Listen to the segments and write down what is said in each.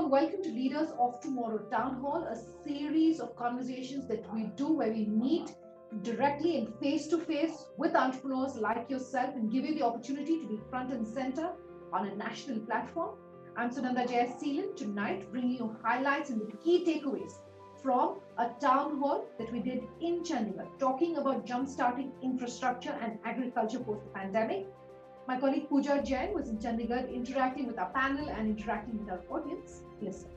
welcome to Leaders of Tomorrow Townhall, a series of conversations that we do where we meet directly and face to face with entrepreneurs like yourself and give you the opportunity to be front and center on a national platform. I'm Sunanda Jayaseelan, tonight bringing you highlights and the key takeaways from a town hall that we did in Chandigarh, talking about jump-starting infrastructure and agriculture post the pandemic. My colleague Pooja Jain was in Chandigarh interacting with our panel and interacting with our audience. Listen.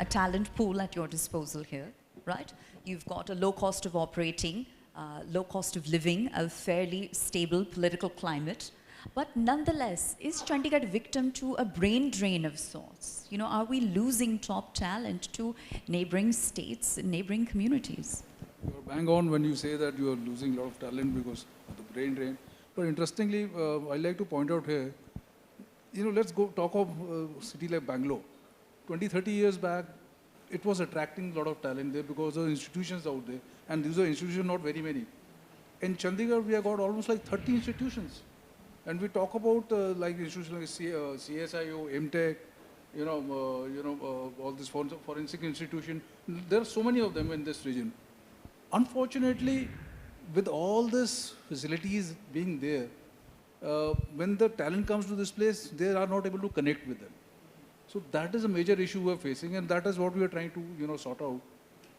A talent pool at your disposal here, right? You've got a low cost of operating, low cost of living, a fairly stable political climate. But nonetheless, is Chandigarh victim to a brain drain of sorts? You know, are we losing top talent to neighboring states and neighboring communities? You're bang on when you say that you are losing a lot of talent because of the brain drain. But interestingly, I like to point out here, let's go talk of a city like Bangalore. 20, 30 years back, it was attracting a lot of talent there because of institutions out there. And these are institutions, not very many. In Chandigarh, we have got almost like 30 institutions. And we talk about like institutions like CSIO, MTech, all this forensic institution. There are so many of them in this region. Unfortunately, with all these facilities being there, when the talent comes to this place, they are not able to connect with them. So that is a major issue we're facing, and that is what we are trying to, sort out.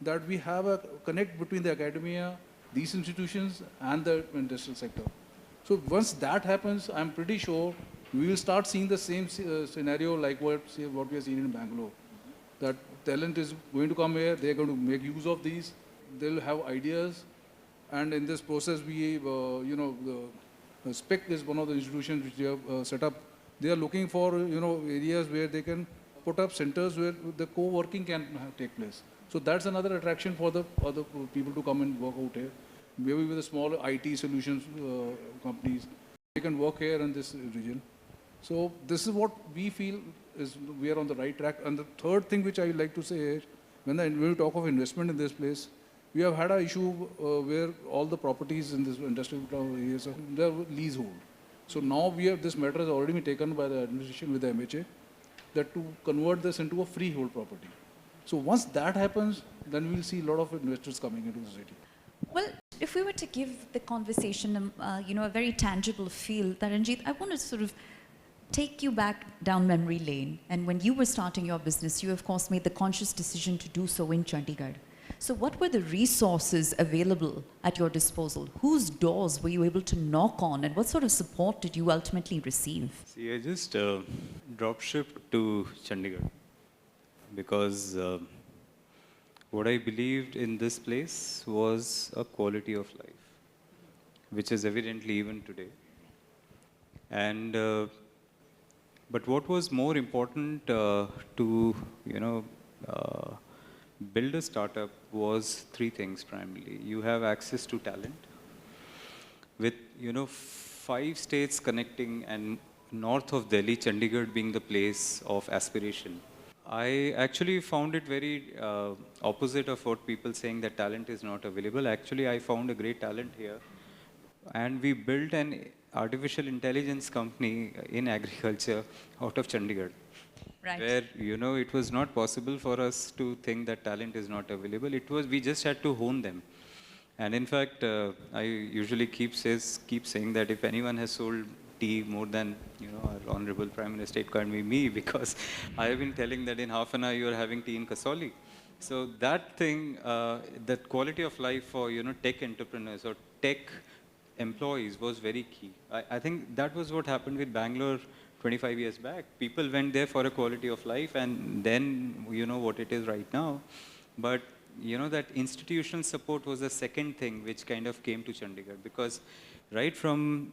That we have a connect between the academia, these institutions, and the industrial sector. So once that happens, I'm pretty sure we will start seeing the same scenario like what we are seeing in Bangalore. That talent is going to come here, they're going to make use of these, they'll have ideas, and in this process, the SPEC is one of the institutions which we have set up. They are looking for, areas where they can put up centers where the co-working can take place. So that's another attraction for the other people to come and work out here. Maybe with the small IT solutions companies, they can work here in this region. So this is what we feel is we are on the right track. And the third thing which I like to say is, when we talk of investment in this place, we have had an issue where all the properties in this industrial areas are leasehold. So now this matter has already been taken by the administration with the MHA, that to convert this into a freehold property. So once that happens, then we'll see a lot of investors coming into the city. Well, if we were to give the conversation, a very tangible feel, Taranjeet, I want to sort of take you back down memory lane. And when you were starting your business, you of course made the conscious decision to do so in Chandigarh. So what were the resources available at your disposal? Whose doors were you able to knock on, and what sort of support did you ultimately receive? See, I just drop shipped to Chandigarh because what I believed in this place was a quality of life, which is evidently even today. And but what was more important to build a startup was three things primarily. You have access to talent with 5 states connecting and north of Delhi, Chandigarh being the place of aspiration. I actually found it very opposite of what people saying that talent is not available. Actually, I found a great talent here, and we built an artificial intelligence company in agriculture out of Chandigarh. Right. Where, it was not possible for us to think that talent is not available. We just had to hone them. And in fact, I usually keep saying that if anyone has sold tea more than, our Honorable Prime Minister, it can't be me, because I have been telling that in half an hour you are having tea in Kasoli. So that thing, that quality of life for, tech entrepreneurs or tech employees was very key. I think that was what happened with Bangalore 25 years back. People went there for a quality of life, and then what it is right now. But that institutional support was the second thing which kind of came to Chandigarh, because right from,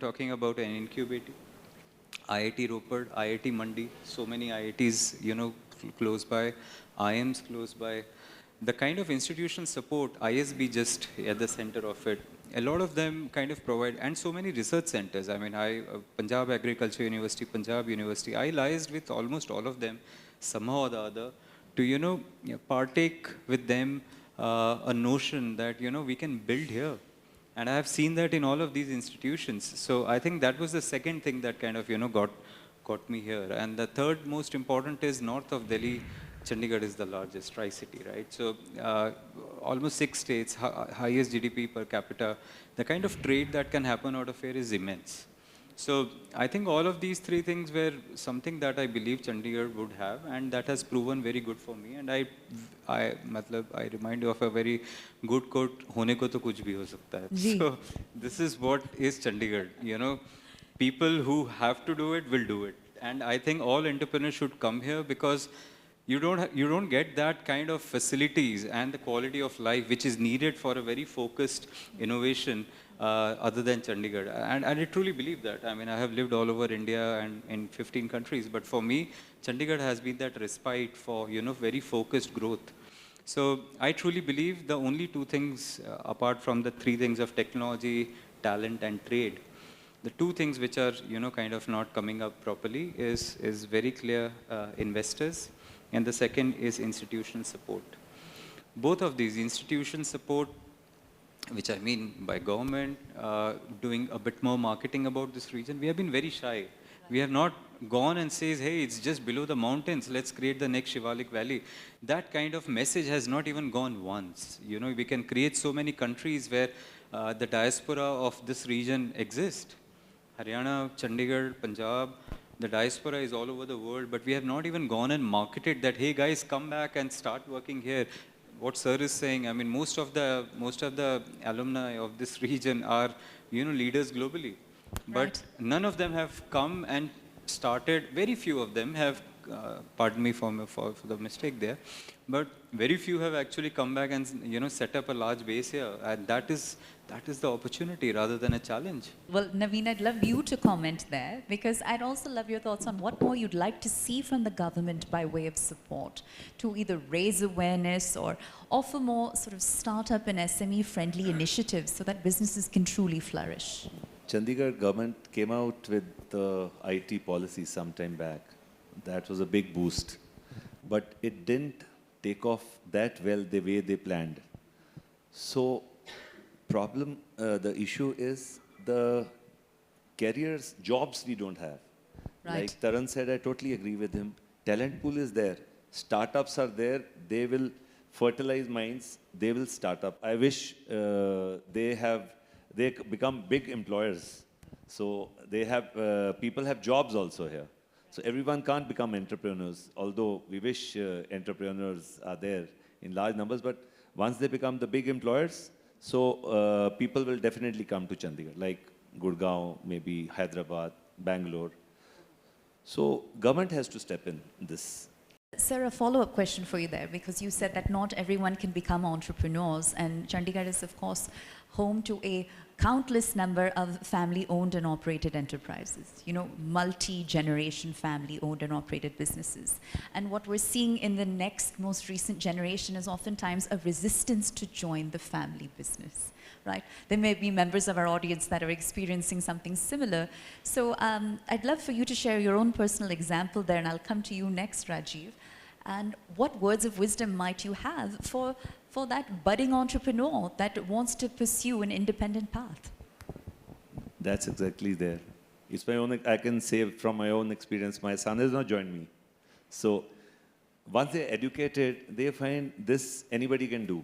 talking about an incubator, IIT Ropar, IIT Mandi, so many IITs, close by, IIMs close by. The kind of institutional support, ISB just at the center of it, a lot of them kind of provide, and so many research centers. I mean, Punjab Agriculture University, Punjab University, I liaised with almost all of them, somehow or the other, to, partake with them a notion that, we can build here. And I have seen that in all of these institutions. So I think that was the second thing that kind of, got me here. And the third most important is north of Delhi, Chandigarh is the largest tri-city, right? So almost 6 states, highest GDP per capita. The kind of trade that can happen out of here is immense. So I think all of these three things were something that I believe Chandigarh would have, and that has proven very good for me. And I remind you of a very good quote, "Hone ko to kuch bhi ho sakta hai." Ji. So this is what is Chandigarh. People who have to do it will do it. And I think all entrepreneurs should come here because you don't get that kind of facilities and the quality of life which is needed for a very focused innovation other than Chandigarh. And I truly believe that. I mean, I have lived all over India and in 15 countries, but for me, Chandigarh has been that respite for, very focused growth. So I truly believe the only two things, apart from the three things of technology, talent, and trade, the two things which are, kind of not coming up properly is very clear investors, and the second is institutional support. Both of these institution support, which I mean by government, doing a bit more marketing about this region, we have been very shy. We have not gone and says, hey, it's just below the mountains, let's create the next Shivalik Valley. That kind of message has not even gone once. We can create so many countries where the diaspora of this region exists. Haryana, Chandigarh, Punjab, the diaspora is all over the world, but we have not even gone and marketed that, hey guys, come back and start working here. What sir is saying, I mean, most of the alumni of this region are, leaders globally. But Right. none of them have come and started, very few of them have, pardon me for the mistake there, but very few have actually come back and, set up a large base here. And that is the opportunity rather than a challenge. Well, Naveen, I'd love you to comment there because I'd also love your thoughts on what more you'd like to see from the government by way of support to either raise awareness or offer more sort of startup and SME friendly initiatives so that businesses can truly flourish. Chandigarh government came out with the IT policy some time back. That was a big boost. But it didn't take off that well the way they planned. So the issue is the careers, jobs we don't have. Right. Like Taran said, I totally agree with him. Talent pool is there. Startups are there. They will fertilize minds. They will start up. I wish they become big employers. So people have jobs also here. So everyone can't become entrepreneurs, although we wish entrepreneurs are there in large numbers. But once they become the big employers, so people will definitely come to Chandigarh, like Gurgaon, maybe Hyderabad, Bangalore. So government has to step in this. Sir, a follow-up question for you there, because you said that not everyone can become entrepreneurs, and Chandigarh is, of course, home to a countless number of family-owned and operated enterprises, multi-generation family-owned and operated businesses. And what we're seeing in the next most recent generation is oftentimes a resistance to join the family business, right? There may be members of our audience that are experiencing something similar. So I'd love for you to share your own personal example there, and I'll come to you next, Rajiv. And what words of wisdom might you have for that budding entrepreneur that wants to pursue an independent path? That's exactly there. It's my own, I can say from my own experience, my son has not joined me. So once they're educated, they find this anybody can do.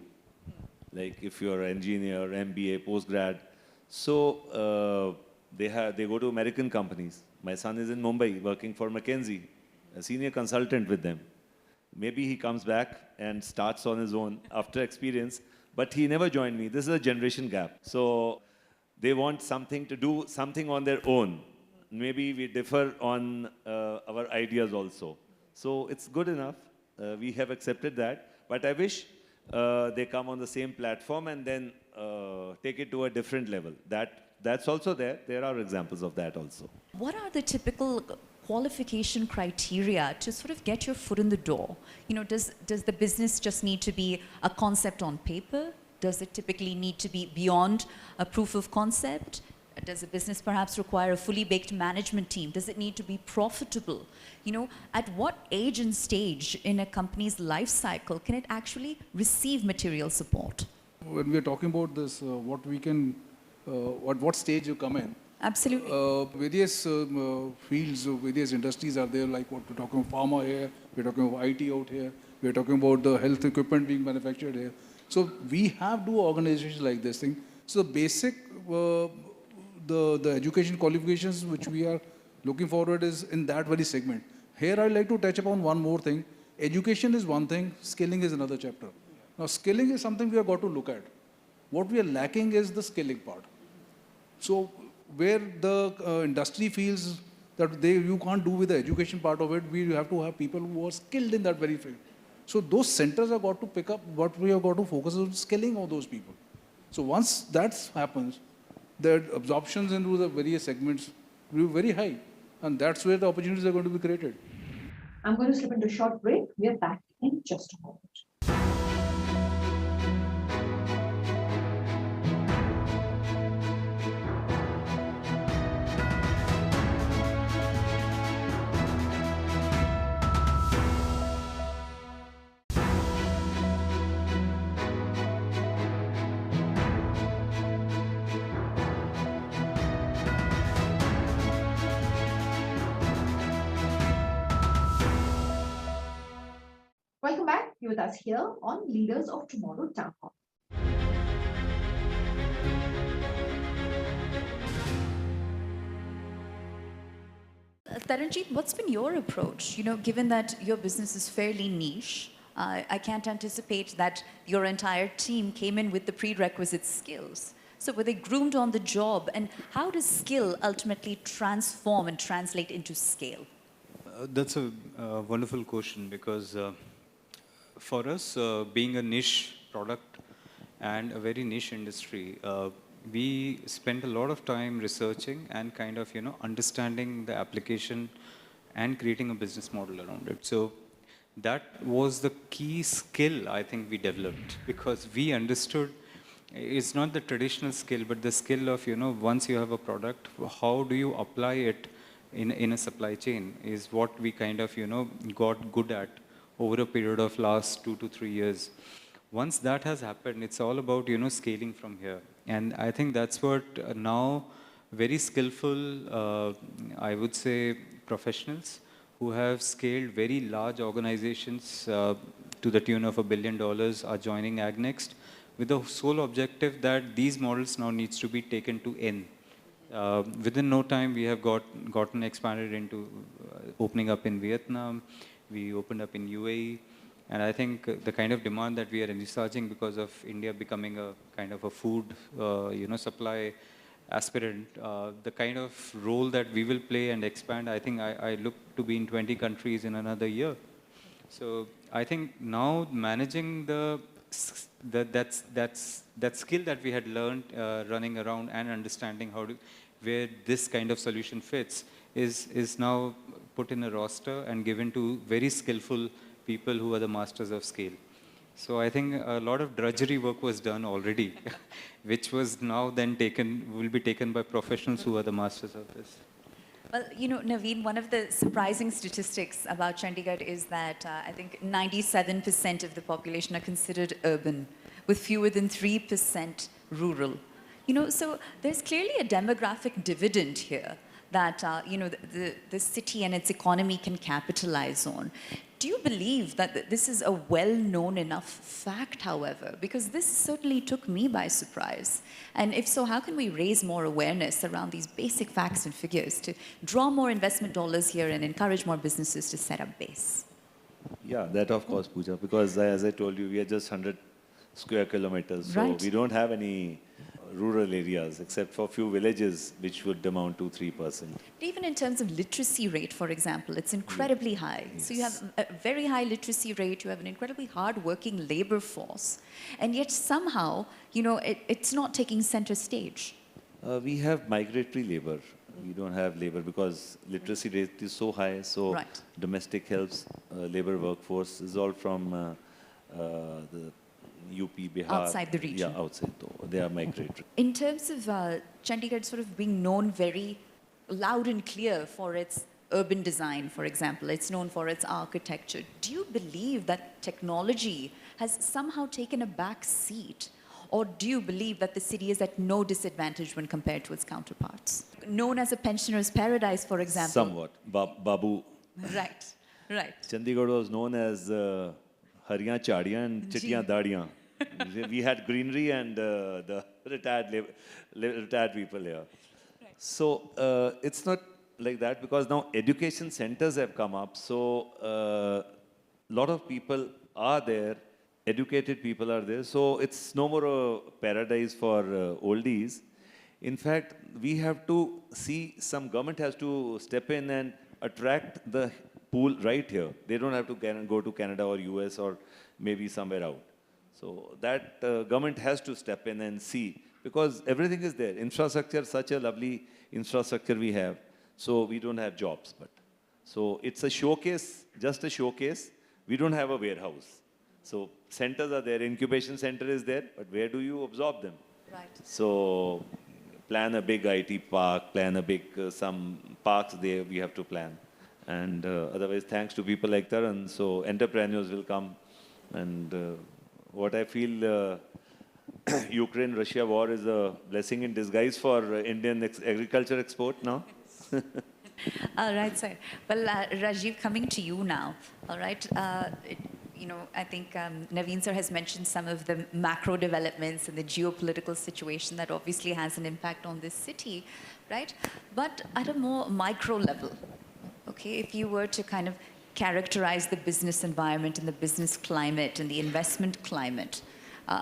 Like if you're an engineer, MBA, postgrad. So they go to American companies. My son is in Mumbai working for McKinsey, a senior consultant with them. Maybe he comes back and starts on his own after experience, but he never joined me. This is a generation gap. So they want something to do, something on their own. Maybe we differ on our ideas also. So it's good enough. We have accepted that. But I wish they come on the same platform and then take it to a different level. That's also there. There are examples of that also. What are the typical qualification criteria to sort of get your foot in the door? You know, does the business just need to be a concept on paper? Does it typically need to be beyond a proof of concept? Does a business perhaps require a fully baked management team? Does it need to be profitable? You know, at what age and stage in a company's life cycle can it actually receive material support? When we are talking about this, what we can, at what stage you come in, Absolutely. various fields, various industries are there, like what we're talking about pharma here, we're talking about IT out here, we're talking about the health equipment being manufactured here. So we have two organizations like this thing. So the basic, the education qualifications which we are looking forward is in that very segment. Here I'd like to touch upon one more thing. Education is one thing, skilling is another chapter. Now skilling is something we have got to look at. What we are lacking is the skilling part. So where the industry feels that you can't do with the education part of it, we have to have people who are skilled in that very field. So those centers have got to pick up what we have got to focus on skilling of those people. So once that happens, the absorptions into the various segments will be very high. And that's where the opportunities are going to be created. I'm going to slip into a short break. We are back in just a moment. Welcome back. You're with us here on Leaders of Tomorrow Town Hall. Taranjeet, what's been your approach? You know, given that your business is fairly niche, I can't anticipate that your entire team came in with the prerequisite skills. So were they groomed on the job? And how does skill ultimately transform and translate into scale? That's a wonderful question because for us, being a niche product and a very niche industry, we spent a lot of time researching and kind of, understanding the application and creating a business model around it. So that was the key skill I think we developed because we understood it's not the traditional skill, but the skill of, once you have a product, how do you apply it in a supply chain is what we kind of, got good at over a period of last 2 to 3 years. Once that has happened, it's all about, scaling from here. And I think that's what now very skillful, I would say, professionals who have scaled very large organizations to the tune of $1 billion are joining AGnext with the sole objective that these models now needs to be taken to N. Within no time, we have gotten expanded into opening up in Vietnam. We opened up in UAE. And I think the kind of demand that we are envisaging because of India becoming a kind of a food, supply aspirant, the kind of role that we will play and expand, I think I look to be in 20 countries in another year. So I think now managing that skill that we had learned running around and understanding where this kind of solution fits is now put in a roster and given to very skillful people who are the masters of scale. So I think a lot of drudgery work was done already, which was now then will be taken by professionals who are the masters of this. Well, Naveen, one of the surprising statistics about Chandigarh is that I think 97% of the population are considered urban, with fewer than 3% rural. So there's clearly a demographic dividend here that, the city and its economy can capitalize on. Do you believe that this is a well-known enough fact, however? Because this certainly took me by surprise. And if so, how can we raise more awareness around these basic facts and figures to draw more investment dollars here and encourage more businesses to set up base? Yeah, that of course, Pooja, because as I told you, we are just 100 square kilometers. So Right. we don't have any rural areas except for a few villages which would amount to 3%. Even in terms of literacy rate, for example, it's incredibly high. So you have a very high literacy rate, you have an incredibly hard-working labor force, and yet somehow, it's not taking center stage. We have migratory labor. We don't have labor because literacy rate is so high. So Right. domestic helps, labor workforce is all from the UP, Bihar. Outside the region. Yeah, outside. They are migratory. In terms of Chandigarh sort of being known very loud and clear for its urban design, for example, it's known for its architecture. Do you believe that technology has somehow taken a back seat? Or do you believe that the city is at no disadvantage when compared to its counterparts? Known as a pensioner's paradise, for example. Somewhat. Babu. Right, right. Chandigarh was known as Hariyan Chadiyan and Chittiyan Dadiyan. We had greenery and the retired people here. Right. So it's not like that because now education centers have come up. So a lot of people are there, educated people are there. So it's no more a paradise for oldies. In fact, we have to see some government has to step in and attract the pool right here. They don't have to go to Canada or US or maybe somewhere out. So that government has to step in and see because everything is there. Infrastructure, such a lovely infrastructure we have. So we don't have jobs, but so it's a showcase, just a showcase. We don't have a warehouse. So centers are there, incubation center is there, but where do you absorb them? Right. So plan a big IT park, plan a big, some parks there we have to plan. And otherwise, thanks to people like Taran, so entrepreneurs will come. And what I feel, Ukraine-Russia war is a blessing in disguise for Indian agriculture export now. All right, sir. Well, Rajiv, coming to you now, all right. I think Naveen sir has mentioned some of the macro developments and the geopolitical situation that obviously has an impact on this city, right? But at a more micro level, okay, if you were to kind of characterize the business environment and the business climate and the investment climate,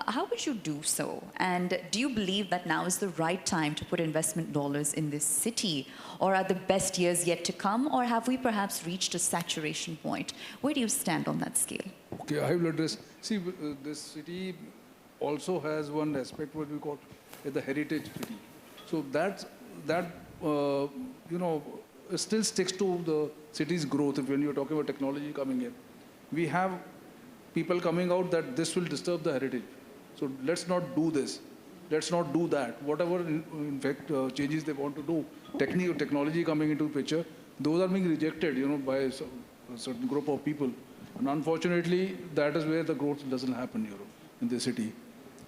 how would you do so? And do you believe that now is the right time to put investment dollars in this city? Or are the best years yet to come? Or have we perhaps reached a saturation point? Where do you stand on that scale? Okay, I will address. See, this city also has one aspect what we call the heritage city. So that still sticks to the city's growth. When you're talking about technology coming in, we have people coming out that this will disturb the heritage. So let's not do this. Let's not do that. Whatever, in fact, changes they want to do, technology coming into picture, those are being rejected, by a certain group of people. And unfortunately, that is where the growth doesn't happen, in the city.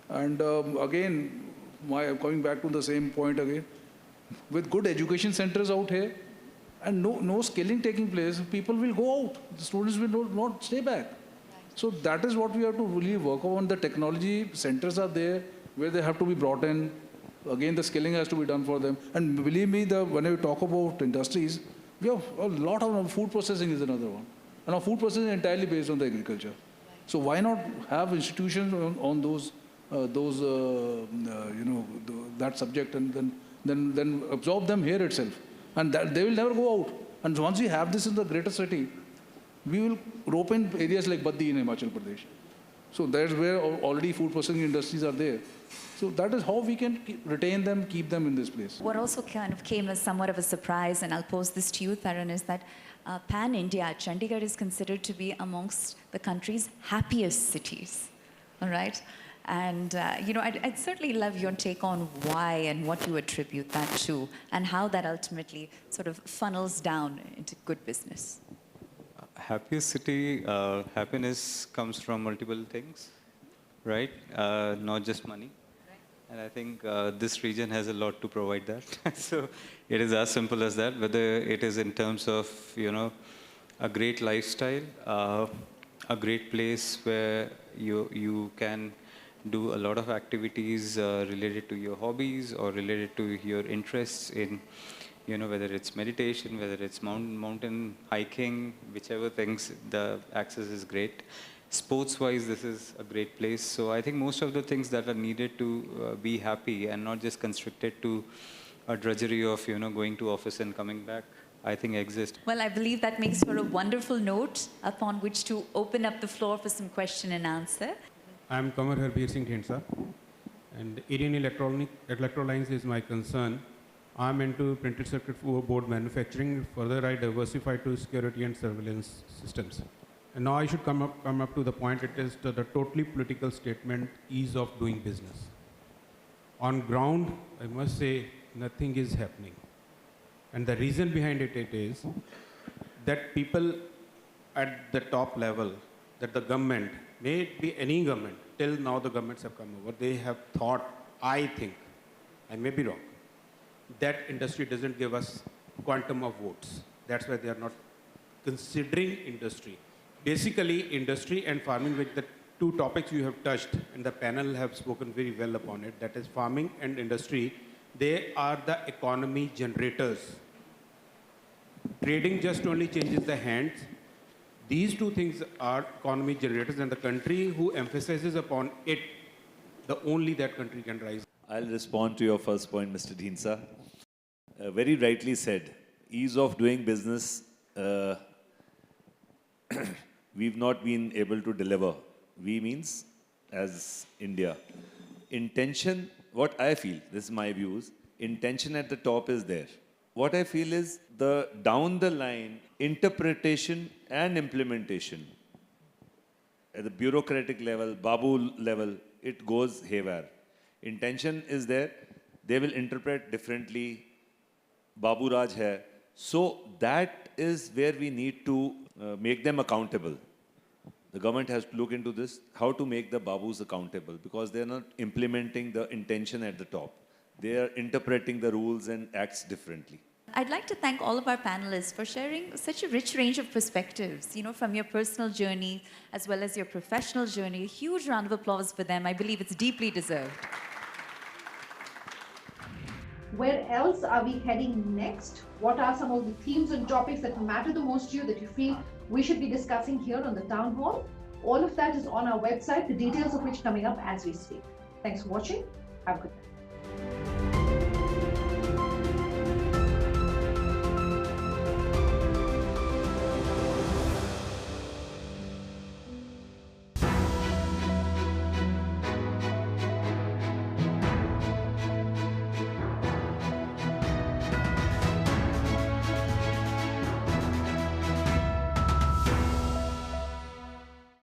And again, coming back to the same point again, with good education centers out here, and no skilling taking place, people will go out. The students will not stay back. So that is what we have to really work on. The technology centers are there where they have to be brought in. Again, the skilling has to be done for them. And believe me, when we talk about industries, we have a lot of food processing is another one. And our food processing is entirely based on the agriculture. So why not have institutions on that subject and then absorb them here itself. And that they will never go out. And once we have this in the greater city, we will rope in areas like Baddi in Himachal Pradesh. So that's where already food processing industries are there. So that is how we can retain them, keep them in this place. What also kind of came as somewhat of a surprise, and I'll pose this to you, Taran, is that pan-India, Chandigarh is considered to be amongst the country's happiest cities, all right? And, I'd certainly love your take on why and what you attribute that to, and how that ultimately sort of funnels down into good business. Happiest city, happiness comes from multiple things, right? Not just money. And I think this region has a lot to provide that. So it is as simple as that, whether it is in terms of, a great lifestyle, a great place where you can do a lot of activities related to your hobbies or related to your interests in, whether it's meditation, whether it's mountain hiking, whichever things, the access is great. Sports-wise, this is a great place. So I think most of the things that are needed to be happy and not just constricted to a drudgery of, going to office and coming back, I think exist. Well, I believe that makes for a wonderful note upon which to open up the floor for some question and answer. I'm Kamar Harbir Singh Dhindsa, and Indian Electrolines is my concern. I'm into printed circuit board manufacturing. Further, I diversified to security and surveillance systems. And now I should come up to the point. It is the totally political statement, ease of doing business. On ground, I must say, nothing is happening. And the reason behind it is that people at the top level, that the government, may it be any government, till now the governments have come over, they have thought, I think, I may be wrong, that industry doesn't give us quantum of votes. That's why they are not considering industry. Basically, industry and farming, which the two topics you have touched, and the panel have spoken very well upon it, that is farming and industry, they are the economy generators. Trading just only changes the hands. These two things are economy generators, and the country who emphasizes upon it, the only that country can rise. I'll respond to your first point, Mr. Dhindsa. Very rightly said, ease of doing business, we've not been able to deliver. We means as India. Intention, what I feel, this is my views, intention at the top is there. What I feel is the down the line interpretation and implementation at the bureaucratic level, Babu level, it goes haywire. Intention is there. They will interpret differently. Babu Raj hai. So that is where we need to make them accountable. The government has to look into this, how to make the Babus accountable, because they are not implementing the intention at the top. They are interpreting the rules and acts differently. I'd like to thank all of our panelists for sharing such a rich range of perspectives, from your personal journey as well as your professional journey. A huge round of applause for them. I believe it's deeply deserved. Where else are we heading next? What are some of the themes and topics that matter the most to you that you feel we should be discussing here on the Town Hall? All of that is on our website, the details of which coming up as we speak. Thanks for watching. Have a good night.